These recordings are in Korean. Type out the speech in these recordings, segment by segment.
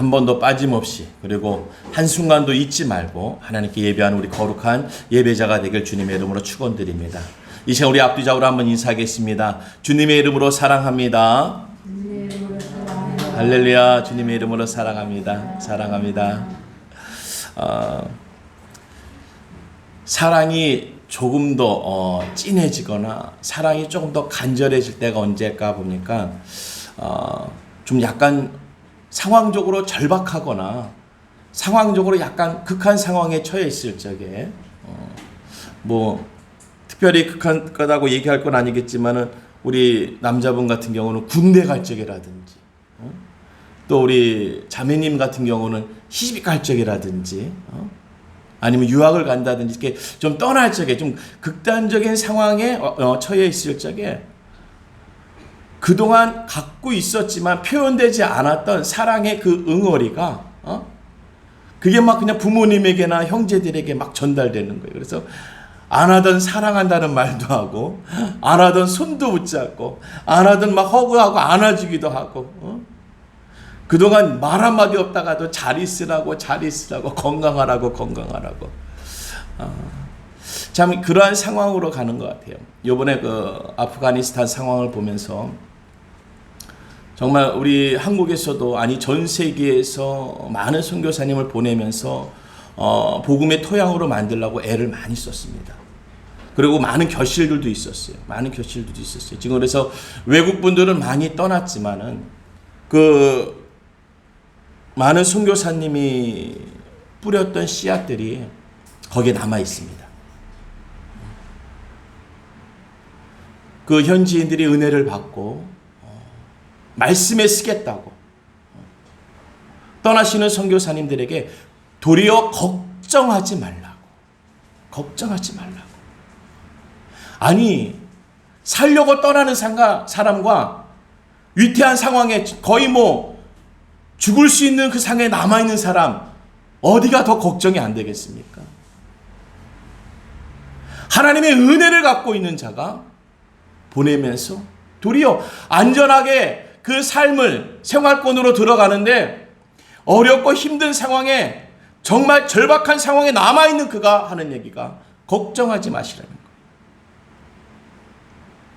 한 번도 빠짐없이 그리고 한순간도 잊지 말고 하나님께 예배하는 우리 거룩한 예배자가 되길 주님의 이름으로 축원드립니다. 이 시간 우리 앞뒤좌우로 한번 인사하겠습니다. 주님의 이름으로 사랑합니다. 할렐루야. 주님의 이름으로 사랑합니다. 사랑합니다. 사랑이 조금 더 진해지거나 사랑이 조금 더 간절해질 때가 언제일까 보니까 좀 약간 상황적으로 절박하거나 상황적으로 약간 극한 상황에 처해 있을 적에 뭐 특별히 극한 거라고 얘기할 건 아니겠지만은 우리 남자분 같은 경우는 군대 갈 적이라든지 또 우리 자매님 같은 경우는 시집 갈 적이라든지 아니면 유학을 간다든지 이렇게 좀 떠날 적에 좀 극단적인 상황에 처해 있을 적에 그동안 갖고 있었지만 표현되지 않았던 사랑의 그 응어리가 그게 막 그냥 부모님에게나 형제들에게 막 전달되는 거예요. 그래서 안 하던 사랑한다는 말도 하고 안 하던 손도 붙잡고 안 하던 막 허그하고 안아주기도 하고 그동안 말 한마디 없다가도 잘 있으라고 건강하라고 참 그러한 상황으로 가는 것 같아요. 이번에 그 아프가니스탄 상황을 보면서 정말 우리 한국에서도 아니 전 세계에서 많은 선교사님을 보내면서 복음의 토양으로 만들려고 애를 많이 썼습니다. 그리고 많은 결실들도 있었어요. 지금 그래서 외국 분들은 많이 떠났지만은 그 많은 선교사님이 뿌렸던 씨앗들이 거기에 남아 있습니다. 그 현지인들이 은혜를 받고 말씀에 쓰겠다고 떠나시는 선교사님들에게 도리어 걱정하지 말라고. 아니 살려고 떠나는 사람과 위태한 상황에 거의 뭐 죽을 수 있는 그 상에 남아있는 사람 어디가 더 걱정이 안 되겠습니까? 하나님의 은혜를 갖고 있는 자가 보내면서 도리어 안전하게 그 삶을 생활권으로 들어가는데 어렵고 힘든 상황에 정말 절박한 상황에 남아있는 그가 하는 얘기가 걱정하지 마시라는 거예요.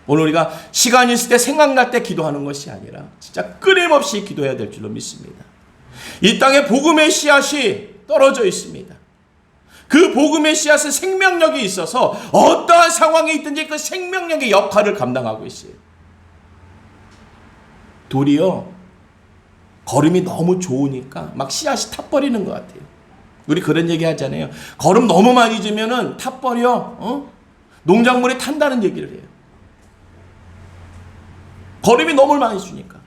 오늘 우리가 시간 있을 때 생각날 때 기도하는 것이 아니라 진짜 끊임없이 기도해야 될 줄로 믿습니다. 이 땅에 복음의 씨앗이 떨어져 있습니다. 그 복음의 씨앗은 생명력이 있어서 어떠한 상황에 있든지 그 생명력의 역할을 감당하고 있어요. 도리어 걸음이 너무 좋으니까 막 씨앗이 타버리는 것 같아요. 우리 그런 얘기 하잖아요. 걸음 너무 많이 주면은 타버려. 농작물이 탄다는 얘기를 해요. 걸음이 너무 많이 주니까.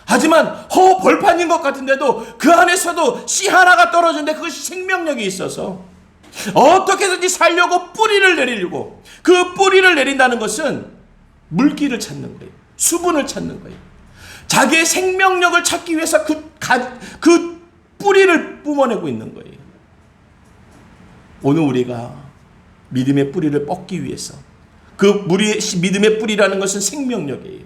하지만 벌판인 것 같은데도 그 안에서도 씨 하나가 떨어졌는데 그것이 생명력이 있어서 어떻게든지 살려고 뿌리를 내리려고. 그 뿌리를 내린다는 것은 물기를 찾는 거예요. 수분을 찾는 거예요. 자기의 생명력을 찾기 위해서 그 뿌리를 뿜어내고 있는 거예요. 오늘 우리가 믿음의 뿌리를 뻗기 위해서 그 믿음의 뿌리라는 것은 생명력이에요.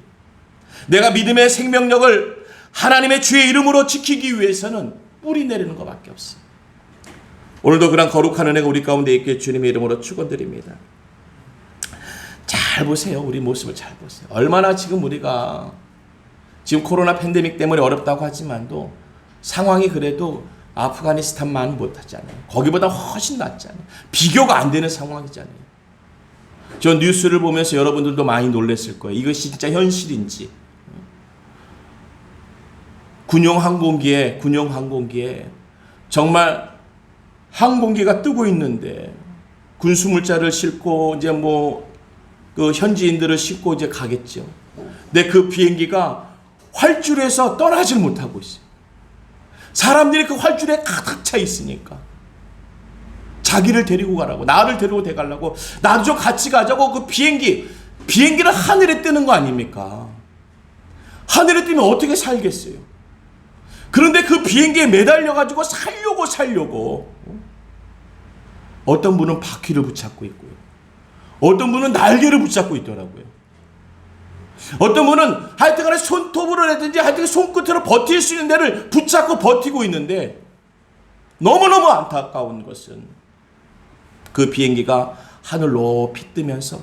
내가 믿음의 생명력을 하나님의 주의 이름으로 지키기 위해서는 뿌리 내리는 것밖에 없어요. 오늘도 그런 거룩한 은혜가 우리 가운데 있게 주님의 이름으로 축원드립니다. 잘 보세요. 우리 모습을 잘 보세요. 얼마나 지금 우리가 지금 코로나 팬데믹 때문에 어렵다고 하지만도 상황이 그래도 아프가니스탄만 못하잖아요. 거기보다 훨씬 낫잖아요. 비교가 안 되는 상황이잖아요. 저 뉴스를 보면서 여러분들도 많이 놀랐을 거예요. 이것이 진짜 현실인지. 군용 항공기에 정말 항공기가 뜨고 있는데 군수물자를 싣고 이제 그 현지인들을 싣고 이제 가겠죠. 근데 그 비행기가 활주로에서 떠나질 못하고 있어요. 사람들이 그 활주로에 가득 차 있으니까 자기를 데리고 가라고, 나를 데리고 가려고, 나도 좀 같이 가자고. 그 비행기는 하늘에 뜨는 거 아닙니까? 하늘에 뜨면 어떻게 살겠어요? 그런데 그 비행기에 매달려가지고 살려고 어떤 분은 바퀴를 붙잡고 있고요. 어떤 분은 날개를 붙잡고 있더라고요. 어떤 분은 하여튼간에 손톱으로 하든지 하여튼 손끝으로 버틸 수 있는 데를 붙잡고 버티고 있는데 너무너무 안타까운 것은 그 비행기가 하늘 높이 뜨면서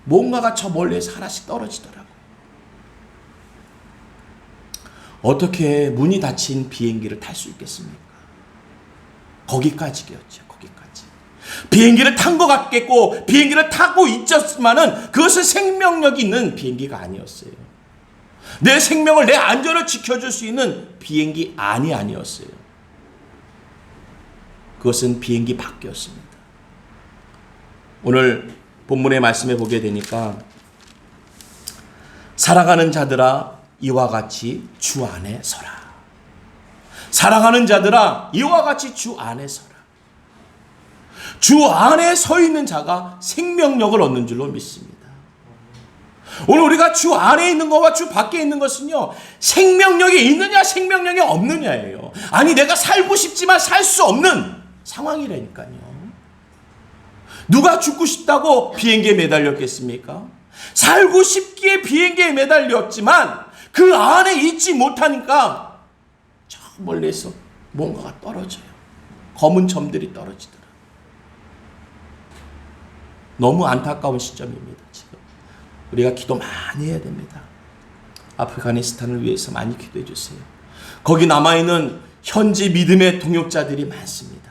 뭔가가 저 멀리에서 하나씩 떨어지더라고요. 어떻게 문이 닫힌 비행기를 탈 수 있겠습니까? 거기까지였죠. 거기까지. 비행기를 탄 것 같겠고 비행기를 타고 있었지만은 그것은 생명력이 있는 비행기가 아니었어요. 내 생명을, 내 안전을 지켜줄 수 있는 비행기 아니었어요. 그것은 비행기 밖이었습니다. 오늘 본문의 말씀에 보게 되니까 사랑하는 자들아 이와 같이 주 안에 서라. 사랑하는 자들아 이와 같이 주 안에 서라. 주 안에 서 있는 자가 생명력을 얻는 줄로 믿습니다. 오늘 우리가 주 안에 있는 것과 주 밖에 있는 것은요, 생명력이 있느냐 생명력이 없느냐예요. 아니 내가 살고 싶지만 살 수 없는 상황이라니까요. 누가 죽고 싶다고 비행기에 매달렸겠습니까? 살고 싶기에 비행기에 매달렸지만 그 안에 있지 못하니까 저 멀리서 뭔가가 떨어져요. 검은 점들이 떨어지더라. 너무 안타까운 시점입니다. 지금 우리가 기도 많이 해야 됩니다. 아프가니스탄을 위해서 많이 기도해 주세요. 거기 남아있는 현지 믿음의 동역자들이 많습니다.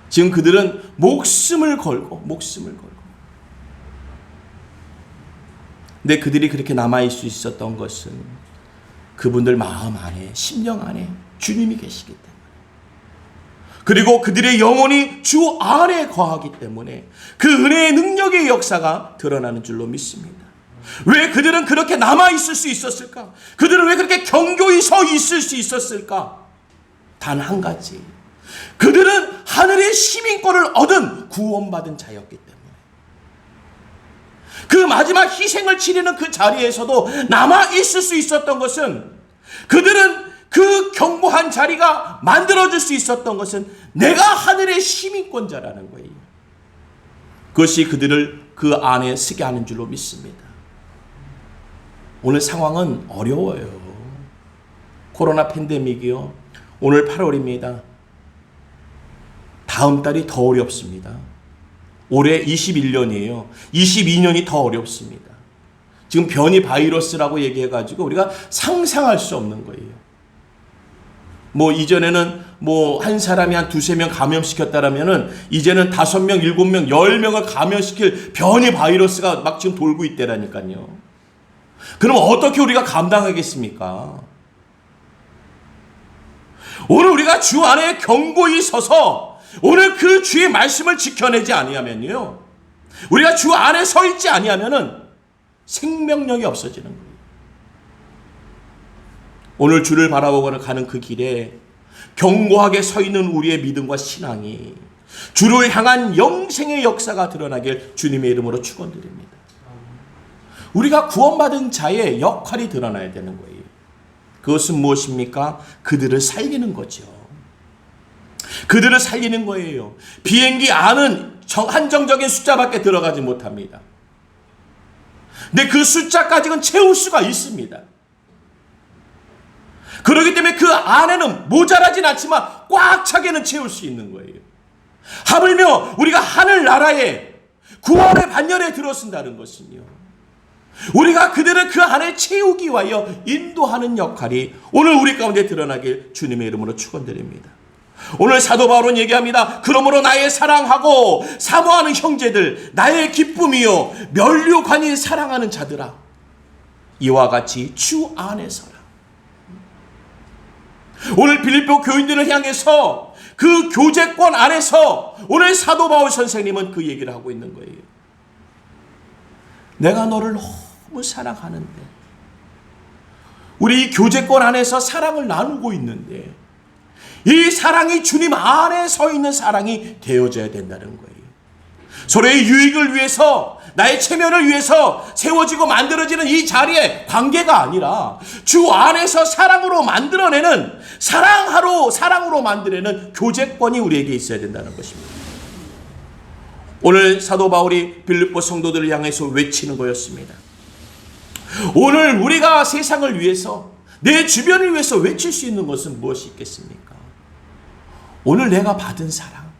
지금 그들은 목숨을 걸고 근데 그들이 그렇게 남아있을 수 있었던 것은 그분들 마음 안에, 심령 안에 주님이 계시기 때문에, 그리고 그들의 영혼이 주 안에 거하기 때문에 그 은혜의 능력의 역사가 드러나는 줄로 믿습니다. 왜 그들은 그렇게 남아있을 수 있었을까? 그들은 왜 그렇게 견고히 서 있을 수 있었을까? 단 한 가지, 그들은 하늘의 시민권을 얻은 구원받은 자였기 때문에, 그 마지막 희생을 치르는 그 자리에서도 남아있을 수 있었던 것은, 그들은 그 견고한 자리가 만들어질 수 있었던 것은 내가 하늘의 시민권자라는 거예요. 그것이 그들을 그 안에 서게 하는 줄로 믿습니다. 오늘 상황은 어려워요. 코로나 팬데믹이요. 오늘 8월입니다. 다음 달이 더 어렵습니다. 올해 21년이에요. 22년이 더 어렵습니다. 지금 변이 바이러스라고 얘기해가지고 우리가 상상할 수 없는 거예요. 이전에는 한 사람이 한 2-3명 감염시켰다라면은 이제는 5명, 7명, 10명을 감염시킬 변이 바이러스가 막 지금 돌고 있대라니까요. 그럼 어떻게 우리가 감당하겠습니까? 오늘 우리가 주 안에 견고히 서서 오늘 그 주의 말씀을 지켜내지 아니하면요, 우리가 주 안에 서 있지 아니하면은 생명력이 없어지는 거예요. 오늘 주를 바라보고 가는 그 길에 견고하게 서 있는 우리의 믿음과 신앙이 주를 향한 영생의 역사가 드러나길 주님의 이름으로 축원드립니다. 우리가 구원받은 자의 역할이 드러나야 되는 거예요. 그것은 무엇입니까? 그들을 살리는 거죠. 그들을 살리는 거예요. 비행기 안은 한정적인 숫자밖에 들어가지 못합니다. 근데 그 숫자까지는 채울 수가 있습니다. 그렇기 때문에 그 안에는 모자라진 않지만 꽉 차게는 채울 수 있는 거예요. 하물며 우리가 하늘나라에 구원의 반열에 들어선다는 것은요, 우리가 그들을 그 안에 채우기 위하여 인도하는 역할이 오늘 우리 가운데 드러나길 주님의 이름으로 축원드립니다. 오늘 사도 바울은 얘기합니다. 그러므로 나의 사랑하고 사모하는 형제들, 나의 기쁨이요 면류관이 사랑하는 자들아, 이와 같이 주 안에 서라. 오늘 빌립보 교인들을 향해서 그 교제권 안에서 오늘 사도 바울 선생님은 그 얘기를 하고 있는 거예요. 내가 너를 너무 사랑하는데, 우리 이 교제권 안에서 사랑을 나누고 있는데 이 사랑이 주님 안에 서 있는 사랑이 되어져야 된다는 거예요. 서로의 유익을 위해서, 나의 체면을 위해서 세워지고 만들어지는 이 자리의 관계가 아니라 주 안에서 사랑으로 만들어내는, 사랑으로 만들어내는 교제권이 우리에게 있어야 된다는 것입니다. 오늘 사도 바울이 빌립보 성도들을 향해서 외치는 거였습니다. 오늘 우리가 세상을 위해서, 내 주변을 위해서 외칠 수 있는 것은 무엇이 있겠습니까? 오늘 내가 받은 사랑,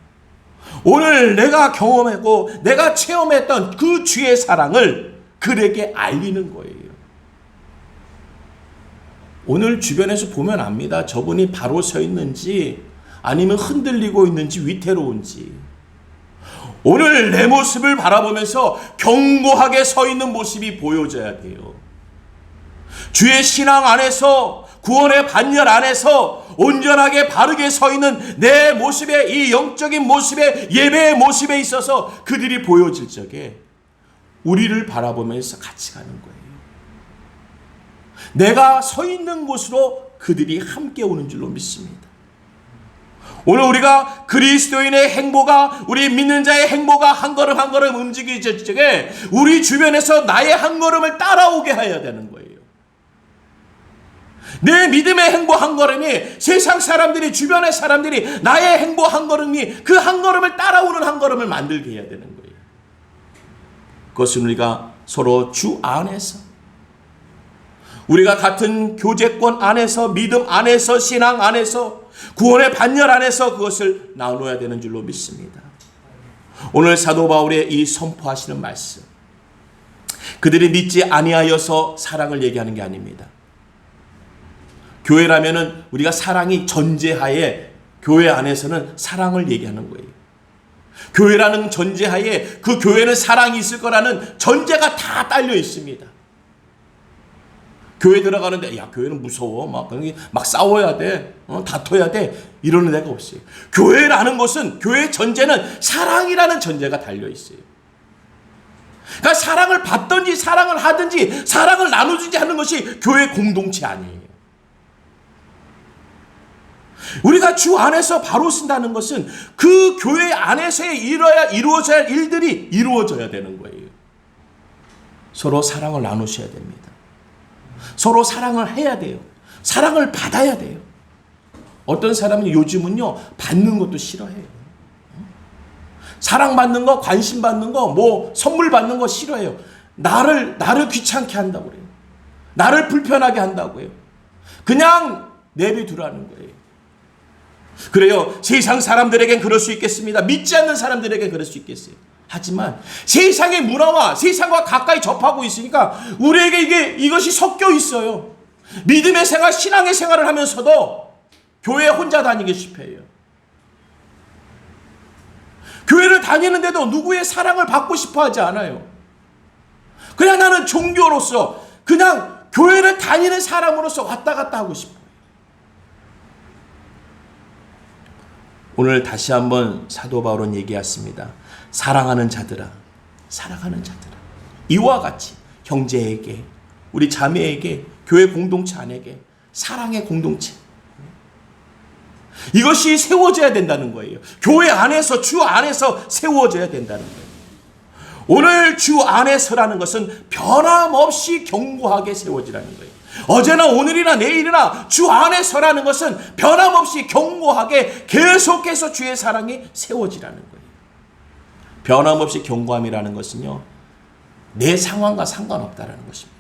오늘 내가 경험하고 내가 체험했던 그 주의 사랑을 그에게 알리는 거예요. 오늘 주변에서 보면 압니다. 저분이 바로 서 있는지 아니면 흔들리고 있는지 위태로운지. 오늘 내 모습을 바라보면서 견고하게 서 있는 모습이 보여져야 돼요. 주의 신앙 안에서, 구원의 반열 안에서 온전하게 바르게 서 있는 내 모습에, 이 영적인 모습에, 예배의 모습에 있어서 그들이 보여질 적에 우리를 바라보면서 같이 가는 거예요. 내가 서 있는 곳으로 그들이 함께 오는 줄로 믿습니다. 오늘 우리가 그리스도인의 행보가, 우리 믿는 자의 행보가 한 걸음 한 걸음 움직이질 적에 우리 주변에서 나의 한 걸음을 따라오게 해야 되는 거예요. 내 믿음의 행보 한 걸음이, 세상 사람들이, 주변의 사람들이 나의 행보 한 걸음이 그 한 걸음을 따라오는 한 걸음을 만들게 해야 되는 거예요. 그것은 우리가 서로 주 안에서, 우리가 같은 교제권 안에서, 믿음 안에서, 신앙 안에서, 구원의 반열 안에서 그것을 나눠야 되는 줄로 믿습니다. 오늘 사도 바울의 이 선포하시는 말씀, 그들이 믿지 아니하여서 사랑을 얘기하는 게 아닙니다. 교회라면은 우리가 사랑이 전제하에, 교회 안에서는 사랑을 얘기하는 거예요. 교회라는 전제하에 그 교회는 사랑이 있을 거라는 전제가 다 딸려 있습니다. 교회 들어가는데, 야, 교회는 무서워, 막 싸워야 돼, 다퉈야 돼, 이러는 데가 없어요. 교회라는 것은, 교회의 전제는 사랑이라는 전제가 달려 있어요. 그러니까 사랑을 받든지 사랑을 하든지 사랑을 나누든지 하는 것이 교회 공동체 아니에요. 우리가 주 안에서 바로 쓴다는 것은 그 교회 안에서 이루어져야 할 일들이 이루어져야 되는 거예요. 서로 사랑을 나누셔야 됩니다. 서로 사랑을 해야 돼요. 사랑을 받아야 돼요. 어떤 사람은 요즘은요, 받는 것도 싫어해요. 사랑받는 거, 관심 받는 거, 뭐 선물 받는 거 싫어해요. 나를 귀찮게 한다고 그래요. 나를 불편하게 한다고 해요. 그냥 내비두라는 거예요. 그래요. 세상 사람들에겐 그럴 수 있겠습니다. 믿지 않는 사람들에겐 그럴 수 있겠어요. 하지만 세상의 문화와 세상과 가까이 접하고 있으니까 우리에게 이것이 섞여 있어요. 믿음의 생활, 신앙의 생활을 하면서도 교회에 혼자 다니기 쉽해요. 교회를 다니는데도 누구의 사랑을 받고 싶어 하지 않아요. 그냥 나는 종교로서, 그냥 교회를 다니는 사람으로서 왔다 갔다 하고 싶어요. 오늘 다시 한번 사도 바울은 얘기했습니다. 사랑하는 자들아, 사랑하는 자들아. 이와 같이 형제에게, 우리 자매에게, 교회 공동체 안에게 사랑의 공동체, 이것이 세워져야 된다는 거예요. 교회 안에서, 주 안에서 세워져야 된다는 거예요. 오늘 주 안에서라는 것은 변함없이 견고하게 세워지라는 거예요. 어제나 오늘이나 내일이나 주 안에서라는 것은 변함없이 견고하게 계속해서 주의 사랑이 세워지라는 거예요. 변함없이 견고함이라는 것은요, 내 상황과 상관없다라는 것입니다.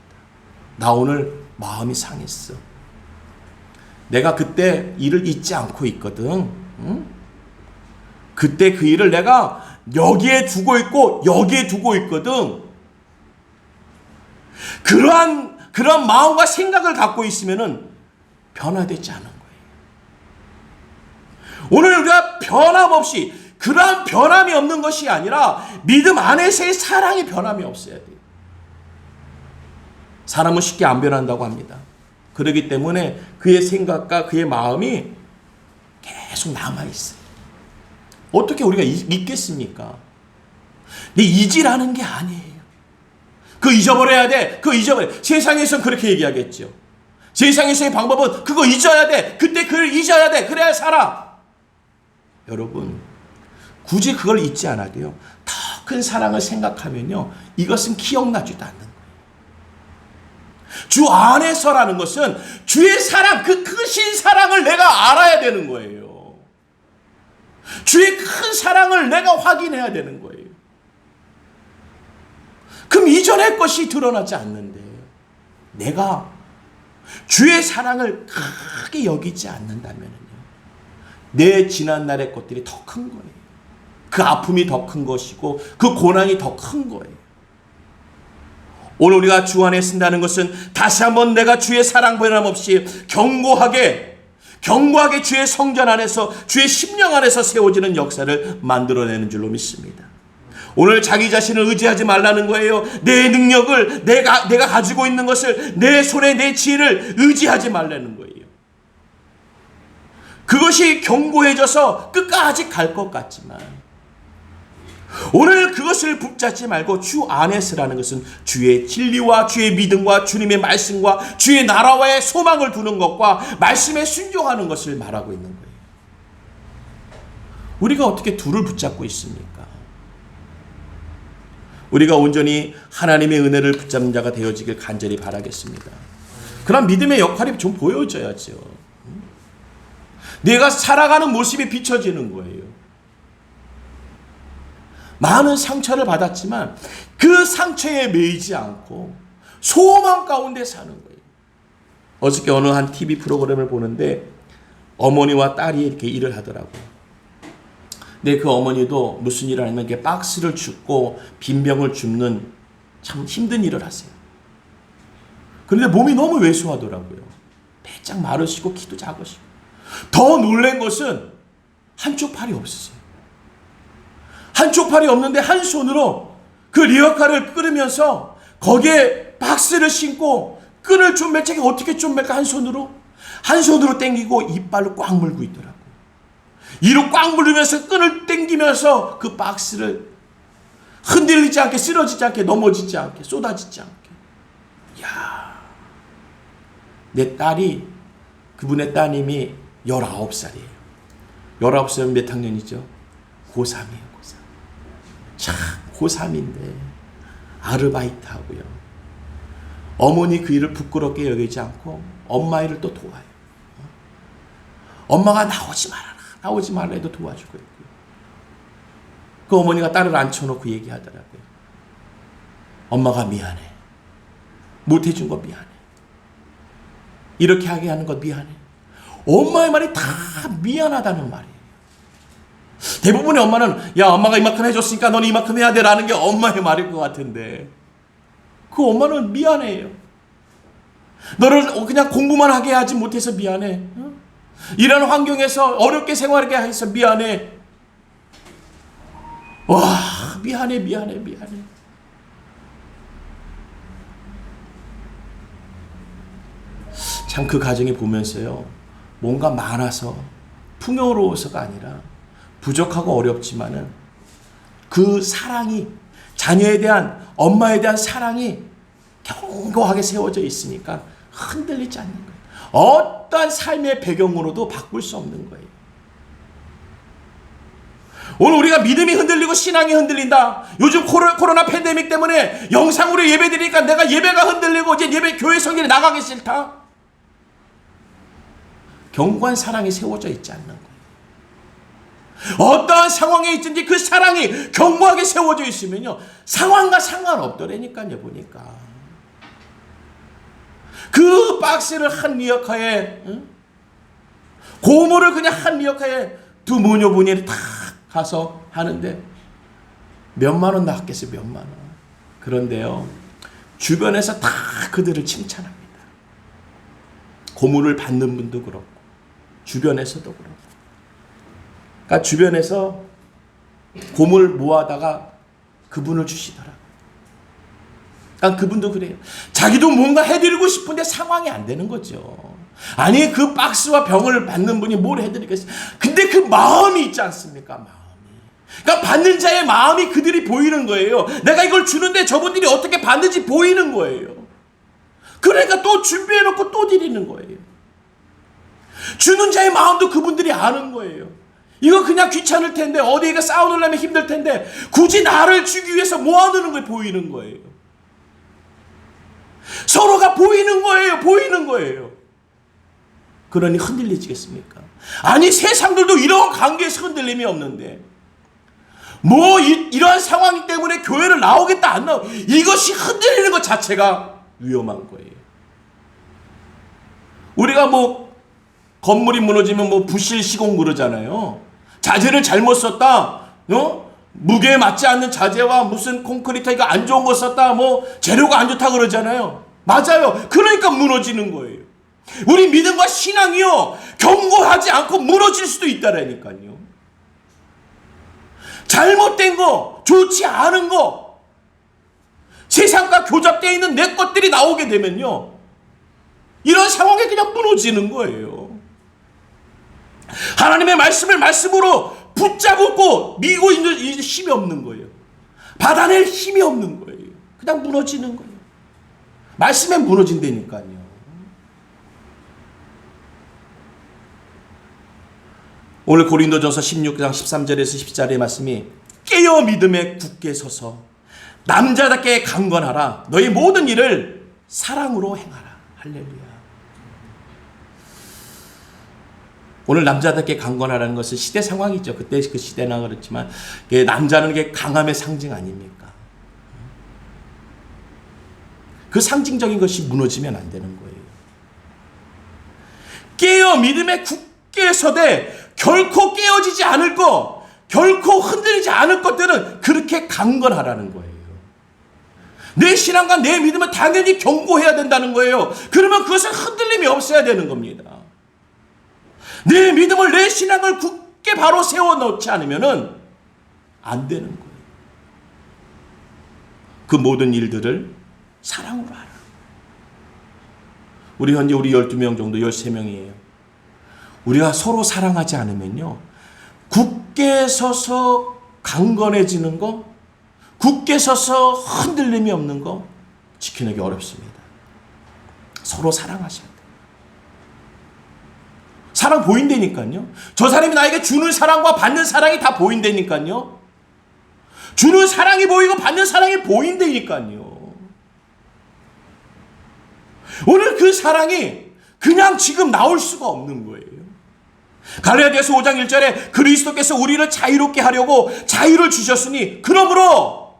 나 오늘 마음이 상했어. 내가 그때 일을 잊지 않고 있거든. 응? 그때 그 일을 내가 여기에 두고 있고 여기에 두고 있거든. 그러한 마음과 생각을 갖고 있으면은 변화되지 않은 거예요. 오늘 우리가 변함없이, 그러한 변함이 없는 것이 아니라 믿음 안에서의 사랑이 변함이 없어야 돼요. 사람은 쉽게 안 변한다고 합니다. 그렇기 때문에 그의 생각과 그의 마음이 계속 남아있어요. 어떻게 우리가 잊겠습니까? 근데 잊으라는 게 아니에요. 그거 잊어버려야 돼. 그거 잊어버려. 세상에서는 그렇게 얘기하겠죠. 세상에서의 방법은 그거 잊어야 돼. 그때 그걸 잊어야 돼. 그래야 살아. 여러분, 굳이 그걸 잊지 않아도요, 더 큰 사랑을 생각하면요, 이것은 기억나지도 않는 거예요. 주 안에서라는 것은 주의 사랑, 그 크신 사랑을 내가 알아야 되는 거예요. 주의 큰 사랑을 내가 확인해야 되는 거예요. 그럼 이전의 것이 드러나지 않는데 내가 주의 사랑을 크게 여기지 않는다면요, 내 지난날의 것들이 더 큰 거예요. 그 아픔이 더 큰 것이고 그 고난이 더 큰 거예요. 오늘 우리가 주 안에 쓴다는 것은 다시 한번 내가 주의 사랑 변함없이 견고하게 주의 성전 안에서, 주의 심령 안에서 세워지는 역사를 만들어내는 줄로 믿습니다. 오늘 자기 자신을 의지하지 말라는 거예요. 내 능력을, 내가 가지고 있는 것을, 내 손에 내 지혜를 의지하지 말라는 거예요. 그것이 견고해져서 끝까지 갈 것 같지만 오늘 그것을 붙잡지 말고 주 안에 서라는 것은 주의 진리와 주의 믿음과 주님의 말씀과 주의 나라와의 소망을 두는 것과 말씀에 순종하는 것을 말하고 있는 거예요. 우리가 어떻게 둘을 붙잡고 있습니까? 우리가 온전히 하나님의 은혜를 붙잡는 자가 되어지길 간절히 바라겠습니다. 그런 믿음의 역할이 좀 보여져야죠. 내가 살아가는 모습이 비춰지는 거예요. 많은 상처를 받았지만 그 상처에 매이지 않고 소망 가운데 사는 거예요. 어저께 어느 한 TV 프로그램을 보는데 어머니와 딸이 이렇게 일을 하더라고요. 근데 그 어머니도 무슨 일을 하냐면 이렇게 박스를 줍고 빈병을 줍는 참 힘든 일을 하세요. 그런데 몸이 너무 왜소하더라고요. 배짝 마르시고 키도 작으시고. 더 놀란 것은 한쪽 팔이 없으세요. 한쪽 팔이 없는데 한 손으로 그 리어카를 끌으면서 거기에 박스를 신고 끈을 좀 매차게 어떻게 좀 맬까 한 손으로 당기고 이빨로 꽉 물고 있더라고요. 이로 꽉 물으면서 끈을 당기면서 그 박스를 흔들리지 않게, 쓰러지지 않게, 넘어지지 않게, 쏟아지지 않게. 이야, 내 딸이, 그분의 따님이 19살이에요. 19살이면 몇 학년이죠? 고3이에요. 고3. 참 고3인데 아르바이트 하고요. 어머니 그 일을 부끄럽게 여기지 않고 엄마 일을 또 도와요. 엄마가 나오지 말라 해도 도와주고 있고요. 그 어머니가 딸을 앉혀놓고 얘기하더라고요. 엄마가 미안해. 못해준 거 미안해. 이렇게 하게 하는 거 미안해. 엄마의 말이 다 미안하다는 말이에요. 대부분의 엄마는 야, 엄마가 이만큼 해줬으니까 너는 이만큼 해야 돼 라는 게 엄마의 말일 것 같은데 그 엄마는 미안해요. 너를 그냥 공부만 하게 하지 못해서 미안해. 이런 환경에서 어렵게 생활하게 해서 미안해. 와, 미안해. 참 그 가정이 보면서요, 뭔가 많아서 풍요로워서가 아니라 부족하고 어렵지만은 그 사랑이, 자녀에 대한, 엄마에 대한 사랑이 견고하게 세워져 있으니까 흔들리지 않는 거예요. 어떠한 삶의 배경으로도 바꿀 수 없는 거예요. 오늘 우리가 믿음이 흔들리고 신앙이 흔들린다. 요즘 코로나 팬데믹 때문에 영상으로 예배드리니까 내가 예배가 흔들리고 이제 교회 성전에 나가기 싫다. 견고한 사랑이 세워져 있지 않는 거예요. 어떠한 상황에 있든지 그 사랑이 견고하게 세워져 있으면요, 상황과 상관없더라니까요. 보니까 그 박스를 한 리어카에, 고무를 그냥 한 리어카에 두 모녀분이 탁 가서 하는데 몇만 원 나왔겠어요. 몇만 원. 그런데요, 주변에서 다 그들을 칭찬합니다. 고무를 받는 분도 그렇고 주변에서도 그렇고. 그러니까 주변에서 고무를 모아다가 그분을 주시더라고요. 그러니까 그분도 그래요. 자기도 뭔가 해드리고 싶은데 상황이 안 되는 거죠. 아니, 그 박스와 병을 받는 분이 뭘 해드리겠어요. 근데 그 마음이 있지 않습니까? 마음이. 그러니까 받는 자의 마음이 그들이 보이는 거예요. 내가 이걸 주는데 저분들이 어떻게 받는지 보이는 거예요. 그러니까 또 준비해놓고 또 드리는 거예요. 주는 자의 마음도 그분들이 아는 거예요. 이거 그냥 귀찮을 텐데, 어디가 싸우려면 힘들 텐데 굳이 나를 주기 위해서 모아두는 게 보이는 거예요. 서로가 보이는 거예요. 그러니 흔들리지겠습니까? 아니, 세상들도 이런 관계에서 흔들림이 없는데 이러한 상황 때문에 교회를 나오겠다 안 나오, 이것이 흔들리는 것 자체가 위험한 거예요. 우리가 건물이 무너지면 부실 시공 그러잖아요. 자재를 잘못 썼다, 무게에 맞지 않는 자재와 무슨 콘크리트 이거 안 좋은 거 썼다, 재료가 안 좋다 그러잖아요. 맞아요. 그러니까 무너지는 거예요. 우리 믿음과 신앙이요, 경고하지 않고 무너질 수도 있다라니까요. 잘못된 거, 좋지 않은 거, 세상과 교잡되어 있는 내 것들이 나오게 되면요, 이런 상황에 그냥 무너지는 거예요. 하나님의 말씀을 말씀으로 붙잡고 미고 있는 힘이 없는 거예요. 받아낼 힘이 없는 거예요. 그냥 무너지는 거예요. 말씀에 무너진다니까요. 오늘 고린도전서 16장 13절에서 14절의 말씀이, 깨어 믿음에 굳게 서서 남자답게 강건하라. 너희 모든 일을 사랑으로 행하라. 할렐루야. 오늘 남자답게 강건하라는 것은 시대 상황이죠. 그때 그 시대나 그렇지만 남자는 게 강함의 상징 아닙니까? 그 상징적인 것이 무너지면 안 되는 거예요. 깨어 믿음에 굳게 서되 결코 깨어지지 않을 것, 결코 흔들리지 않을 것들은 그렇게 강건하라는 거예요. 내 신앙과 내 믿음은 당연히 견고해야 된다는 거예요. 그러면 그것은 흔들림이 없어야 되는 겁니다. 내 믿음을, 내 신앙을 굳게 바로 세워놓지 않으면 안 되는 거예요. 그 모든 일들을 사랑으로 하라. 우리 현재 12명 정도, 13명이에요. 우리가 서로 사랑하지 않으면요, 굳게 서서 강건해지는 거, 굳게 서서 흔들림이 없는 거 지켜내기 어렵습니다. 서로 사랑하셔야 돼요. 사랑 보인다니까요. 저 사람이 나에게 주는 사랑과 받는 사랑이 다 보인다니까요. 주는 사랑이 보이고 받는 사랑이 보인다니까요. 오늘 그 사랑이 그냥 지금 나올 수가 없는 거예요. 갈라디아서 5장 1절에 그리스도께서 우리를 자유롭게 하려고 자유를 주셨으니 그러므로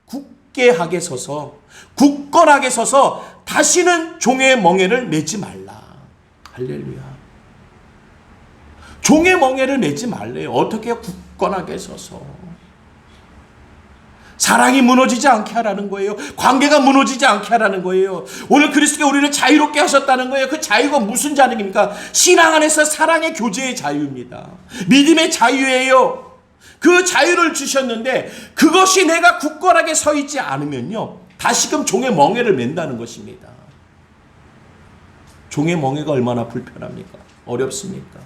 굳게 하게 서서, 굳건하게 서서 다시는 종의 멍에를 매지 말라. 할렐루야. 종의 멍에를 매지 말래요. 어떻게 굳건하게 서서. 사랑이 무너지지 않게 하라는 거예요. 관계가 무너지지 않게 하라는 거예요. 오늘 그리스도가 우리를 자유롭게 하셨다는 거예요. 그 자유가 무슨 자유입니까? 신앙 안에서 사랑의 교제의 자유입니다. 믿음의 자유예요. 그 자유를 주셨는데 그것이 내가 굳건하게 서 있지 않으면요, 다시금 종의 멍에를 맨다는 것입니다. 종의 멍에가 얼마나 불편합니까? 어렵습니까?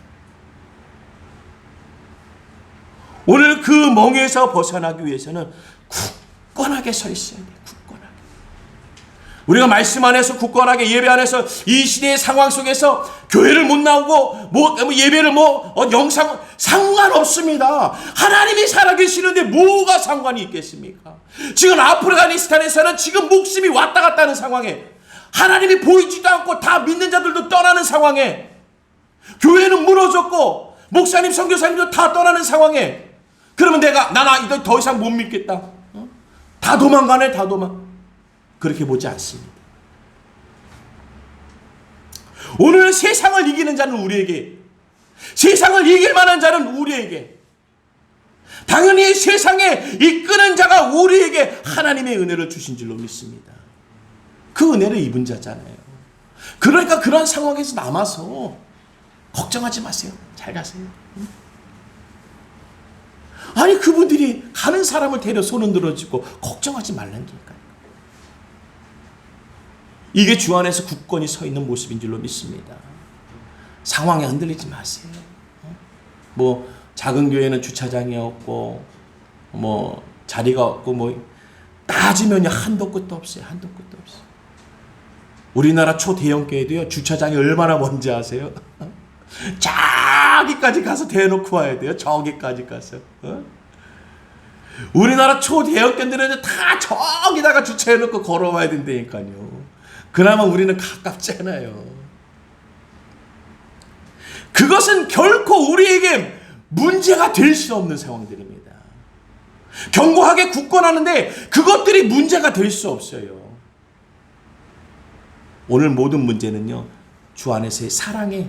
오늘 그 멍에서 벗어나기 위해서는 굳건하게 서 있어야 돼요. 굳건하게. 우리가 말씀 안에서 굳건하게, 예배 안에서 이 시대의 상황 속에서 교회를 못 나오고 예배를 영상 상관없습니다. 하나님이 살아계시는데 뭐가 상관이 있겠습니까? 지금 아프가니스탄에서는 지금 목숨이 왔다 갔다 하는 상황에, 하나님이 보이지도 않고 다 믿는 자들도 떠나는 상황에, 교회는 무너졌고 목사님 선교사님도 다 떠나는 상황에, 그러면 나 이거 더 이상 못 믿겠다, 다 도망가네, 다 도망. 그렇게 보지 않습니다. 오늘 세상을 이기는 자는 우리에게, 세상을 이길 만한 자는 우리에게, 당연히 세상에 이끄는 자가 우리에게 하나님의 은혜를 주신 줄로 믿습니다. 그 은혜를 입은 자잖아요. 그러니까 그런 상황에서 남아서 걱정하지 마세요. 잘 가세요. 아니, 그분들이 가는 사람을 데려 손은 들어주고 걱정하지 말라니까요. 이게 주 안에서 굳건히 서 있는 모습인 줄로 믿습니다. 상황에 흔들리지 마세요. 작은 교회는 주차장이 없고 자리가 없고 따지면 한도 끝도 없어요. 한도 끝도 없어요. 우리나라 초대형 교회도요, 주차장이 얼마나 먼지 아세요? 저기까지 가서 대놓고 와야 돼요. 저기까지 가서. 우리나라 초대형 교회들은 다 저기다가 주차해놓고 걸어와야 된다니까요. 그나마 우리는 가깝잖아요. 그것은 결코 우리에게 문제가 될 수 없는 상황들입니다. 견고하게 굳건하는데 그것들이 문제가 될 수 없어요. 오늘 모든 문제는요, 주 안에서의 사랑에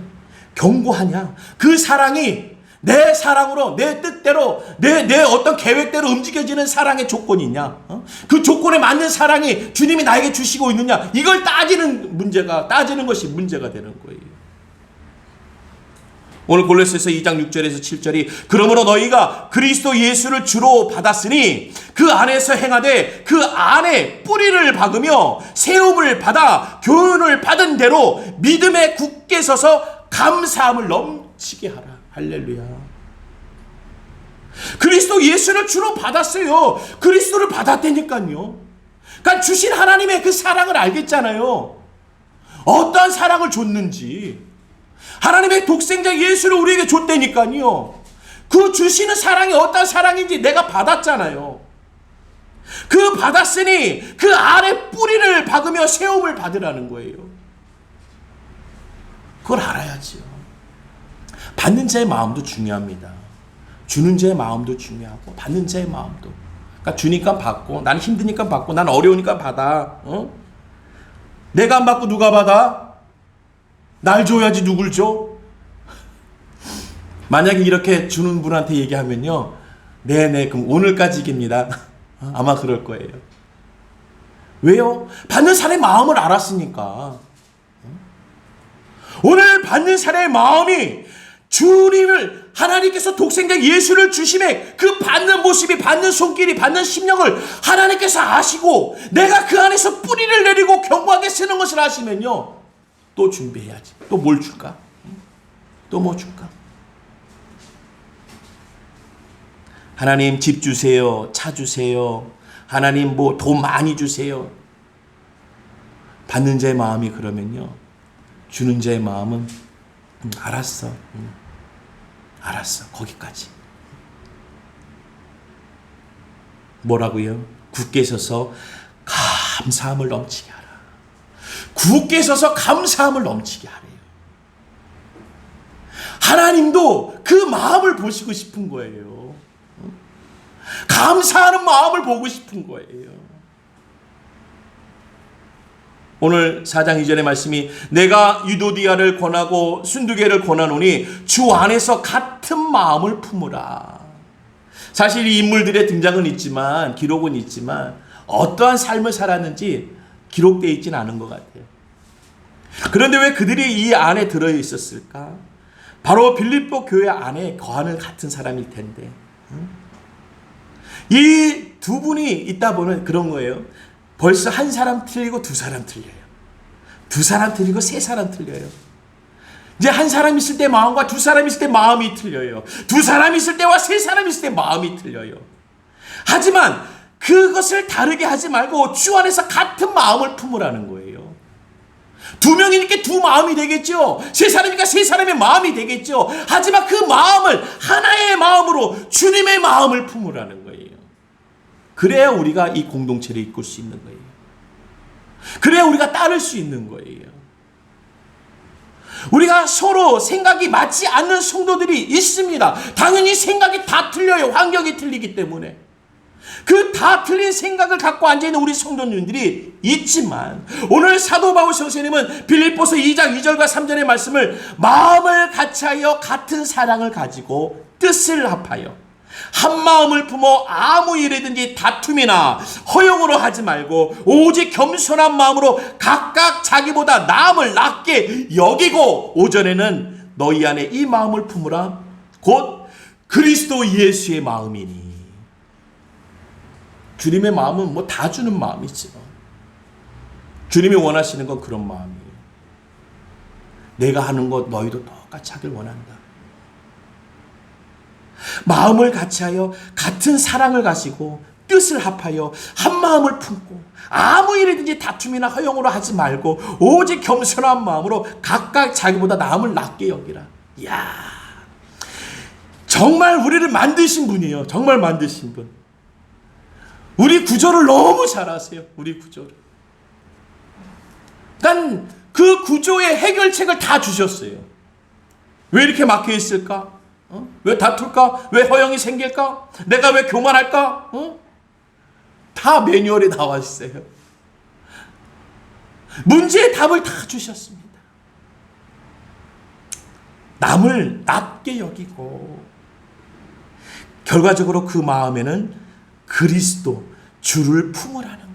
견고하냐, 그 사랑이 내 사랑으로, 내 뜻대로, 내 어떤 계획대로 움직여지는 사랑의 조건이 있냐, 그 조건에 맞는 사랑이 주님이 나에게 주시고 있느냐, 이걸 따지는 것이 문제가 되는 거예요. 오늘 골로새서 2장 6절에서 7절이 그러므로 너희가 그리스도 예수를 주로 받았으니 그 안에서 행하되 그 안에 뿌리를 박으며 세움을 받아 교훈을 받은 대로 믿음에 굳게 서서 감사함을 넘치게 하라. 할렐루야. 그리스도 예수를 주로 받았어요. 그리스도를 받았다니까요. 그러니까 주신 하나님의 그 사랑을 알겠잖아요. 어떠한 사랑을 줬는지. 하나님의 독생자 예수를 우리에게 줬다니까요. 그 주시는 사랑이 어떤 사랑인지 내가 받았잖아요. 그 받았으니 그 안에 뿌리를 박으며 세움을 받으라는 거예요. 그걸 알아야지요. 받는 자의 마음도 중요합니다. 주는 자의 마음도 중요하고 받는 자의 마음도. 그러니까 주니까 받고, 난 힘드니까 받고, 난 어려우니까 받아. 내가 안 받고 누가 받아? 날 줘야지 누굴 줘? 만약에 이렇게 주는 분한테 얘기하면요, 네네, 그럼 오늘까지입니다. 아마 그럴 거예요. 왜요? 받는 사람의 마음을 알았으니까. 오늘 받는 사람의 마음이 주님을, 하나님께서 독생자 예수를 주심에 그 받는 모습이, 받는 손길이, 받는 심령을 하나님께서 아시고 내가 그 안에서 뿌리를 내리고 견고하게 쓰는 것을 아시면요, 또 준비해야지. 또 뭘 줄까? 또 뭐 줄까? 하나님 집 주세요. 차 주세요. 하나님 뭐 돈 많이 주세요. 받는 자의 마음이 그러면요, 주는 자의 마음은 알았어. 알았어. 거기까지. 뭐라고요? 굳게 서서 감사함을 넘치게 하라. 굳게 서서 감사함을 넘치게 하래요. 하나님도 그 마음을 보시고 싶은 거예요. 감사하는 마음을 보고 싶은 거예요. 오늘 4장 2절의 말씀이 내가 유도디아를 권하고 순두개를 권하노니 주 안에서 같은 마음을 품으라. 사실 이 인물들의 등장은 있지만, 기록은 있지만 어떠한 삶을 살았는지 기록되어 있지는 않은 것 같아요. 그런데 왜 그들이 이 안에 들어 있었을까? 바로 빌립보 교회 안에 거하는 같은 사람일 텐데, 이 두 분이 있다 보면 그런 거예요. 벌써 한 사람 틀리고 두 사람 틀려요. 두 사람 틀리고 세 사람 틀려요. 이제 한 사람 있을 때 마음과 두 사람 있을 때 마음이 틀려요. 두 사람 있을 때와 세 사람 있을 때 마음이 틀려요. 하지만 그것을 다르게 하지 말고 주 안에서 같은 마음을 품으라는 거예요. 두 명이니까 두 마음이 되겠죠. 세 사람이니까 세 사람의 마음이 되겠죠. 하지만 그 마음을 하나의 마음으로 주님의 마음을 품으라는 거예요. 그래야 우리가 이 공동체를 이끌 수 있는 거예요. 그래야 우리가 따를 수 있는 거예요. 우리가 서로 생각이 맞지 않는 성도들이 있습니다. 당연히 생각이 다 틀려요. 환경이 틀리기 때문에. 그 다 틀린 생각을 갖고 앉아있는 우리 성도님들이 있지만, 오늘 사도 바울 선생님은 빌립보서 2장 2절과 3절의 말씀을 마음을 같이하여 같은 사랑을 가지고 뜻을 합하여 한 마음을 품어 아무 일이든지 다툼이나 허용으로 하지 말고 오직 겸손한 마음으로 각각 자기보다 남을 낮게 여기고 5절에는 너희 안에 이 마음을 품으라 곧 그리스도 예수의 마음이니. 주님의 마음은 뭐 다 주는 마음이죠. 주님이 원하시는 건 그런 마음이에요. 내가 하는 것 너희도 똑같이 하길 원한다. 마음을 같이하여 같은 사랑을 가지고 뜻을 합하여 한 마음을 품고 아무 일이든지 다툼이나 허용으로 하지 말고 오직 겸손한 마음으로 각각 자기보다 남을 낮게 여기라. 이야, 정말 우리를 만드신 분이에요. 정말 만드신 분. 우리 구조를 너무 잘 아세요. 우리 구조를. 그러니까 그 구조의 해결책을 다 주셨어요. 왜 이렇게 막혀 있을까? 왜 다툴까? 왜 허영이 생길까? 내가 왜 교만할까? 다 매뉴얼에 나와 있어요. 문제의 답을 다 주셨습니다. 남을 낮게 여기고 결과적으로 그 마음에는 그리스도 주를 품으라는 거예요.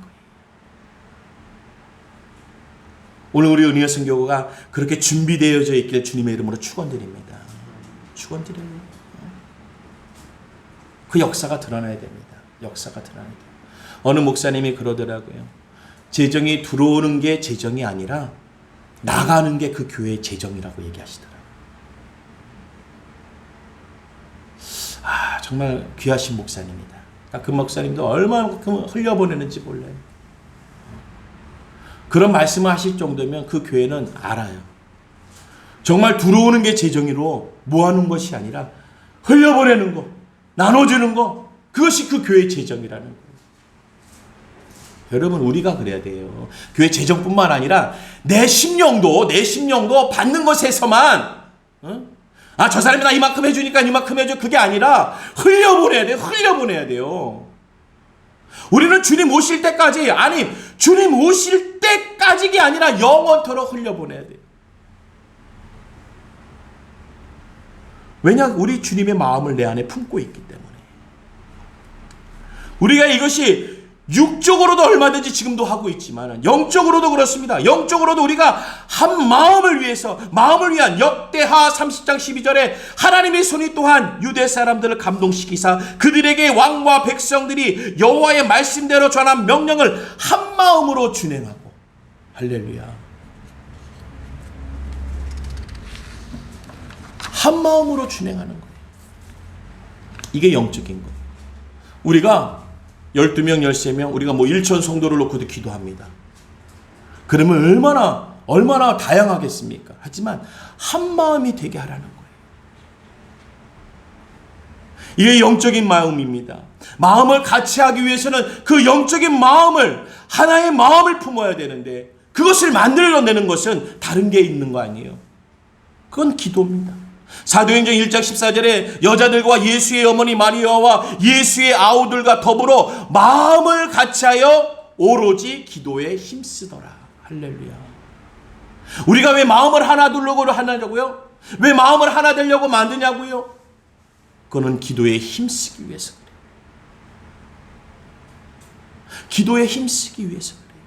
오늘 우리 은혜의 선교가 그렇게 준비되어져 있길 주님의 이름으로 축원드립니다. 축원드려요. 그 역사가 드러나야 됩니다. 역사가 드러나야 돼요. 어느 목사님이 그러더라고요. 재정이 들어오는 게 재정이 아니라 나가는 게 그 교회의 재정이라고 얘기하시더라고요. 정말 귀하신 목사님이다. 그 목사님도 얼마만큼 흘려보내는지 몰라요. 그런 말씀을 하실 정도면 그 교회는 알아요. 정말 들어오는 게 재정으로 모아놓은 것이 아니라 흘려보내는 거, 나눠주는 거, 그것이 그 교회의 재정이라는 거예요. 여러분, 우리가 그래야 돼요. 교회 재정뿐만 아니라 내 심령도 받는 것에서만 저 사람이 나 이만큼 해주니까 이만큼 해줘. 그게 아니라 흘려보내야 돼요. 흘려보내야 돼요. 우리는 주님 오실 때까지, 아니 주님 오실 때까지가 아니라 영원토록 흘려보내야 돼요. 왜냐? 우리 주님의 마음을 내 안에 품고 있기 때문에. 우리가 이것이 육적으로도 얼마든지 지금도 하고 있지만 영적으로도 그렇습니다. 영적으로도 우리가 한 마음을 위해서, 마음을 위한, 역대하 30장 12절에 하나님의 손이 또한 유대 사람들을 감동시키사 그들에게 왕과 백성들이 여호와의 말씀대로 전한 명령을 한 마음으로 준행하고. 할렐루야. 한 마음으로 준행하는 거예요. 이게 영적인 거예요. 우리가 12명, 13명, 우리가 1천 성도를 놓고도 기도합니다. 그러면 얼마나 다양하겠습니까? 하지만 한 마음이 되게 하라는 거예요. 이게 영적인 마음입니다. 마음을 같이 하기 위해서는 그 영적인 마음을, 하나의 마음을 품어야 되는데 그것을 만들어내는 것은 다른 게 있는 거 아니에요. 그건 기도입니다. 사도행전 1장 14절에 여자들과 예수의 어머니 마리아와 예수의 아우들과 더불어 마음을 같이하여 오로지 기도에 힘쓰더라. 할렐루야. 우리가 왜 마음을 하나 두려고 하냐고요? 왜 마음을 하나 되려고 만드냐고요? 그거는 기도에 힘쓰기 위해서 그래요. 기도에 힘쓰기 위해서 그래요.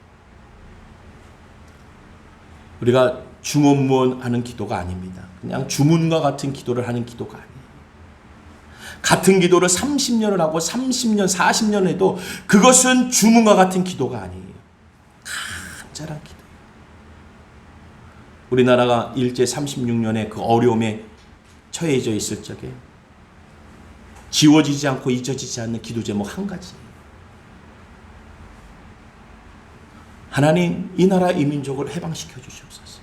우리가 중언무언하는 기도가 아닙니다. 그냥 주문과 같은 기도를 하는 기도가 아니에요. 같은 기도를 30년을 하고 30년, 40년 해도 그것은 주문과 같은 기도가 아니에요. 간절한 기도. 우리나라가 일제 36년의 그 어려움에 처해져 있을 적에 지워지지 않고 잊혀지지 않는 기도 제목 한 가지. 하나님, 이 나라 이 민족을 해방시켜 주시옵소서.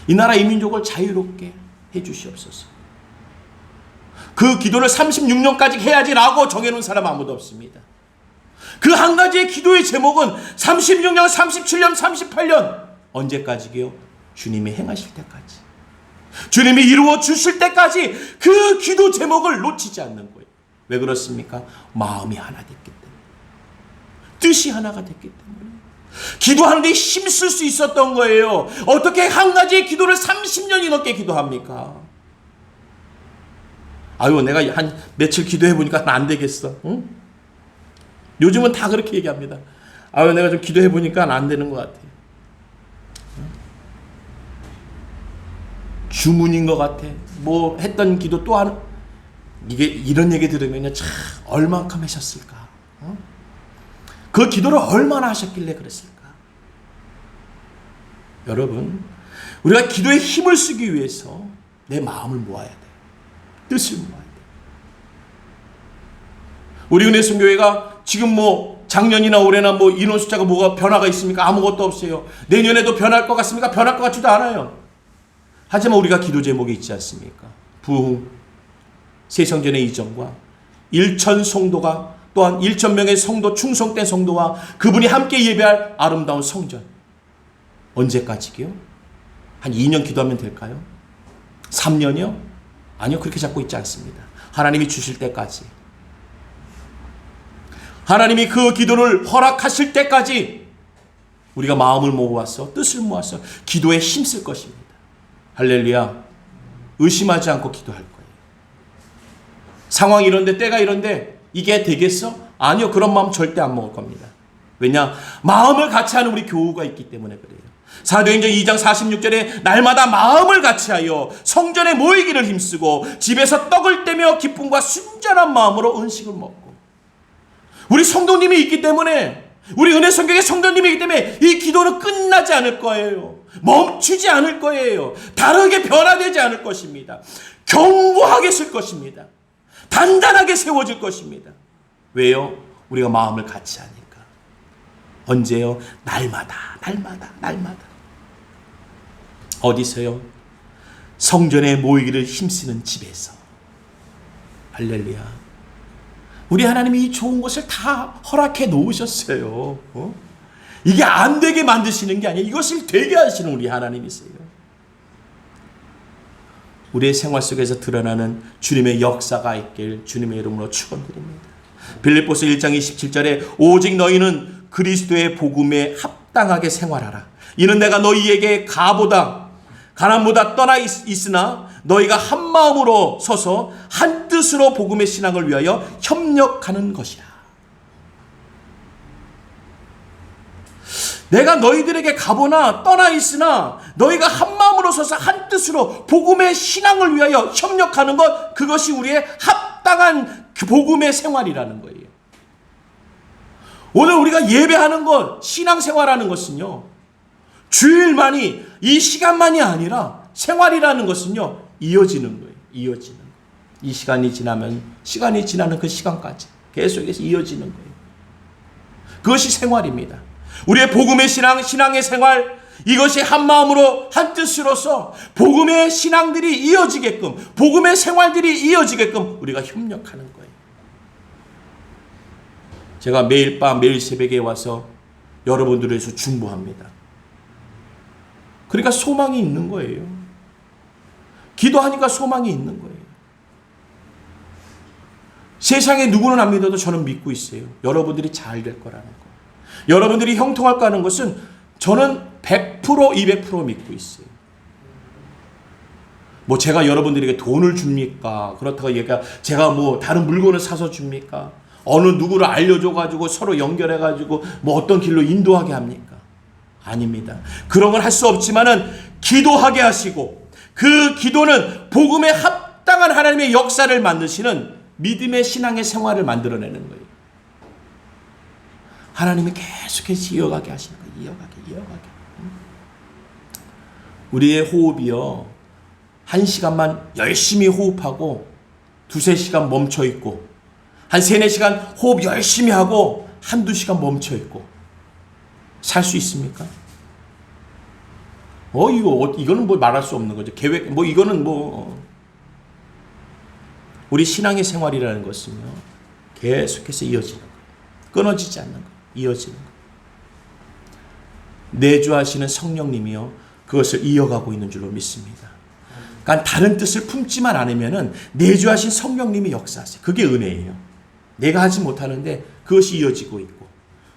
이 나라 이 민족을 자유롭게 해 주시옵소서. 그 기도를 36년까지 해야지라고 정해놓은 사람 아무도 없습니다. 그 한 가지의 기도의 제목은 36년, 37년, 38년 언제까지게요? 주님이 행하실 때까지, 주님이 이루어 주실 때까지 그 기도 제목을 놓치지 않는 거예요. 왜 그렇습니까? 마음이 하나 됐기 때문에, 뜻이 하나가 됐기 때문에. 기도하는데 힘쓸 수 있었던 거예요. 어떻게 한 가지의 기도를 30년이 넘게 기도합니까? 아유, 내가 한 며칠 기도해 보니까 안 되겠어. 응? 요즘은 다 그렇게 얘기합니다. 아유, 내가 좀 기도해 보니까 안 되는 것 같아. 주문인 것 같아. 뭐 했던 기도 또 하는. 이게 이런 얘기 들으면요, 참 얼만큼 하셨을까? 그 기도를 얼마나 하셨길래 그랬을까? 여러분, 우리가 기도에 힘을 쓰기 위해서 내 마음을 모아야 돼. 뜻을 모아야 돼. 우리 은혜선교회가 지금 뭐 작년이나 올해나 뭐 인원 숫자가 뭐가 변화가 있습니까? 아무것도 없어요. 내년에도 변할 것 같습니까? 변할 것 같지도 않아요. 하지만 우리가 기도 제목이 있지 않습니까? 부흥, 새성전의 이전과 1천 성도가, 또한 1,000명의 성도, 충성된 성도와 그분이 함께 예배할 아름다운 성전. 언제까지요? 한 2년 기도하면 될까요? 3년이요? 아니요, 그렇게 잡고 있지 않습니다. 하나님이 주실 때까지, 하나님이 그 기도를 허락하실 때까지 우리가 마음을 모아서, 뜻을 모아서 기도에 힘쓸 것입니다. 할렐루야. 의심하지 않고 기도할 거예요. 상황이 이런데, 때가 이런데 이게 되겠어? 아니요, 그런 마음 절대 안 먹을 겁니다. 왜냐? 마음을 같이 하는 우리 교우가 있기 때문에 그래요. 사도행전 2장 46절에 날마다 마음을 같이하여 성전에 모이기를 힘쓰고 집에서 떡을 떼며 기쁨과 순전한 마음으로 음식을 먹고. 우리 성도님이 있기 때문에, 우리 은혜 성경의 성도님이기 때문에 이 기도는 끝나지 않을 거예요. 멈추지 않을 거예요. 다르게 변화되지 않을 것입니다. 견고하게 쓸 것입니다. 단단하게 세워질 것입니다. 왜요? 우리가 마음을 같이 하니까. 언제요? 날마다. 어디서요? 성전에 모이기를 힘쓰는 집에서. 할렐루야. 우리 하나님이 이 좋은 것을 다 허락해 놓으셨어요. 이게 안 되게 만드시는 게 아니에요. 이것을 되게 하시는 우리 하나님이세요. 우리의 생활 속에서 드러나는 주님의 역사가 있길 주님의 이름으로 축원드립니다. 빌립보서 1장 27절에 오직 너희는 그리스도의 복음에 합당하게 생활하라. 이는 내가 너희에게 가난보다 떠나 있으나 너희가 한 마음으로 서서 한 뜻으로 복음의 신앙을 위하여 협력하는 것이라. 내가 너희들에게 가보나 떠나 있으나 너희가 한 마음으로 서서 한 뜻으로 복음의 신앙을 위하여 협력하는 것, 그것이 우리의 합당한 그 복음의 생활이라는 거예요. 오늘 우리가 예배하는 것, 신앙생활하는 것은요, 주일만이, 이 시간만이 아니라 생활이라는 것은요, 이어지는 거예요. 이어지는 거예요. 이 시간이 지나면 시간이 지나는 그 시간까지 계속해서 이어지는 거예요. 그것이 생활입니다. 우리의 복음의 신앙, 신앙의 생활, 이것이 한 마음으로 한 뜻으로서 복음의 신앙들이 이어지게끔, 복음의 생활들이 이어지게끔 우리가 협력하는 거예요. 제가 매일 밤, 매일 새벽에 와서 여러분들을 위해서 중보합니다. 그러니까 소망이 있는 거예요. 기도하니까 소망이 있는 거예요. 세상에 누구는 안 믿어도 저는 믿고 있어요. 여러분들이 잘 될 거라는 거. 여러분들이 형통할 거라는 것은 저는 100%, 200% 믿고 있어요. 뭐 제가 여러분들에게 돈을 줍니까? 그렇다고 제가 뭐 다른 물건을 사서 줍니까? 어느 누구를 알려줘가지고 서로 연결해가지고 뭐 어떤 길로 인도하게 합니까? 아닙니다. 그런 건 할 수 없지만은 기도하게 하시고, 그 기도는 복음에 합당한 하나님의 역사를 만드시는 믿음의 신앙의 생활을 만들어내는 거예요. 하나님이 계속해서 이어가게 하시는 거예요. 이어가게. 우리의 호흡이요, 1시간만 열심히 호흡하고 2-3시간 멈춰있고, 한 3-4시간 호흡 열심히 하고 1-2시간 멈춰있고 살 수 있습니까? 이거는 뭐 말할 수 없는 거죠. 계획, 이거는 우리 신앙의 생활이라는 것은요, 계속해서 이어지는 거예요. 끊어지지 않는 거예요. 이어지는 거예요. 내주하시는 성령님이요, 그것을 이어가고 있는 줄로 믿습니다. 그러니까 다른 뜻을 품지만 않으면은 내주하신 성령님이 역사하세요. 그게 은혜예요. 내가 하지 못하는데 그것이 이어지고 있고,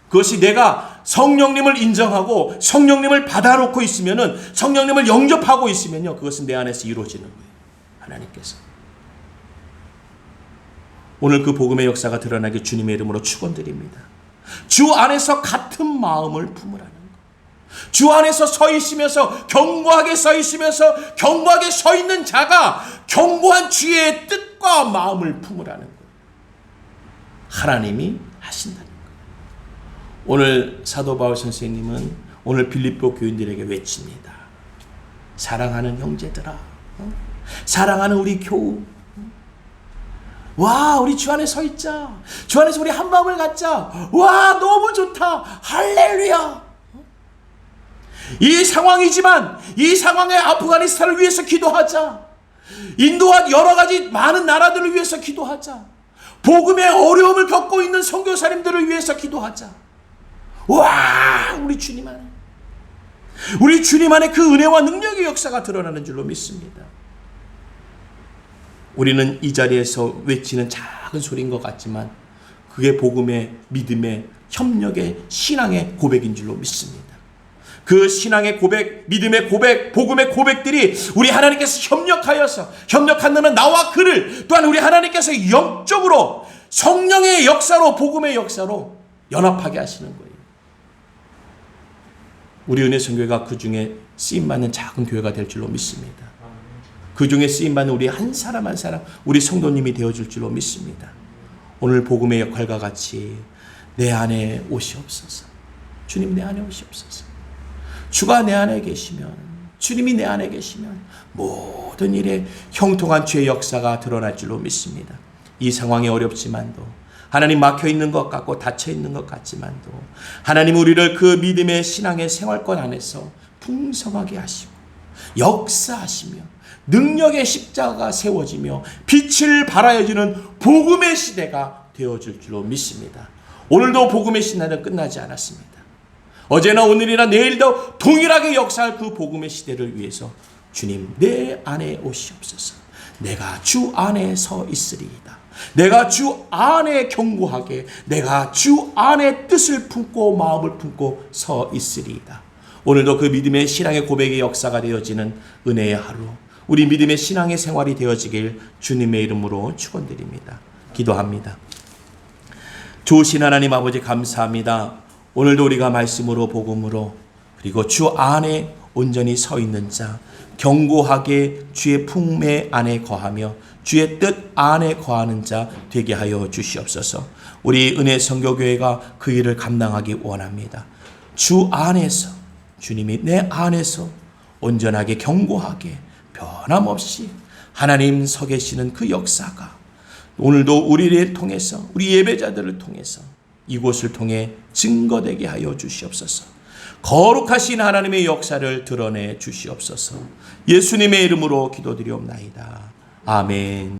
그것이 내가 성령님을 인정하고 성령님을 받아놓고 있으면은, 성령님을 영접하고 있으면요, 그것은 내 안에서 이루어지는 거예요. 하나님께서. 오늘 그 복음의 역사가 드러나게 주님의 이름으로 축원드립니다. 주 안에서 같은 마음을 품으라는 것. 주 안에서 서 있으면서, 견고하게 서 있으면서, 견고하게 서 있는 자가 견고한 주의 뜻과 마음을 품으라는 것. 하나님이 하신다는 것. 오늘 사도 바울 선생님은 오늘 빌립보 교인들에게 외칩니다. 사랑하는 형제들아, 사랑하는 우리 교우, 와, 우리 주 안에 서 있자. 주 안에서 우리 한 마음을 갖자. 와, 너무 좋다. 할렐루야. 이 상황이지만 이 상황에 아프가니스탄을 위해서 기도하자. 인도와 여러 가지 많은 나라들을 위해서 기도하자. 복음의 어려움을 겪고 있는 선교사님들을 위해서 기도하자. 와, 우리 주님 안에 그 은혜와 능력의 역사가 드러나는 줄로 믿습니다. 우리는 이 자리에서 외치는 작은 소리인 것 같지만 그게 복음의, 믿음의, 협력의, 신앙의 고백인 줄로 믿습니다. 그 신앙의 고백, 믿음의 고백, 복음의 고백들이 우리 하나님께서 협력하는 나와 그를 또한 우리 하나님께서 영적으로 성령의 역사로, 복음의 역사로 연합하게 하시는 거예요. 우리 은혜성교회가 그 중에 쓰임받는 작은 교회가 될 줄로 믿습니다. 그 중에 쓰임받는 우리 한 사람 한 사람, 우리 성도님이 되어줄 줄로 믿습니다. 오늘 복음의 역할과 같이 내 안에 오시옵소서. 주님 내 안에 오시옵소서. 주가 내 안에 계시면, 주님이 내 안에 계시면 모든 일에 형통한 주의 역사가 드러날 줄로 믿습니다. 이 상황이 어렵지만도, 하나님 막혀있는 것 같고 닫혀있는 것 같지만도 하나님 우리를 그 믿음의 신앙의 생활권 안에서 풍성하게 하시고 역사하시며 능력의 십자가가 세워지며 빛을 발하여주는 복음의 시대가 되어줄 줄로 믿습니다. 오늘도 복음의 시대는 끝나지 않았습니다. 어제나 오늘이나 내일도 동일하게 역사할 그 복음의 시대를 위해서 주님 내 안에 오시옵소서. 내가 주 안에 서 있으리이다. 내가 주 안에 견고하게, 내가 주 안에 뜻을 품고 마음을 품고 서 있으리이다. 오늘도 그 믿음의 신앙의 고백의 역사가 되어지는 은혜의 하루, 우리 믿음의 신앙의 생활이 되어지길 주님의 이름으로 축원드립니다. 기도합니다. 좋으신 하나님 아버지 감사합니다. 오늘도 우리가 말씀으로 복음으로 그리고 주 안에 온전히 서 있는 자, 견고하게 주의 품의 안에 거하며 주의 뜻 안에 거하는 자 되게 하여 주시옵소서. 우리 은혜 선교교회가 그 일을 감당하기 원합니다. 주 안에서, 주님이 내 안에서 온전하게 견고하게 변함없이 하나님 서 계시는 그 역사가 오늘도 우리를 통해서, 우리 예배자들을 통해서 이곳을 통해 증거되게 하여 주시옵소서. 거룩하신 하나님의 역사를 드러내 주시옵소서. 예수님의 이름으로 기도드리옵나이다. 아멘.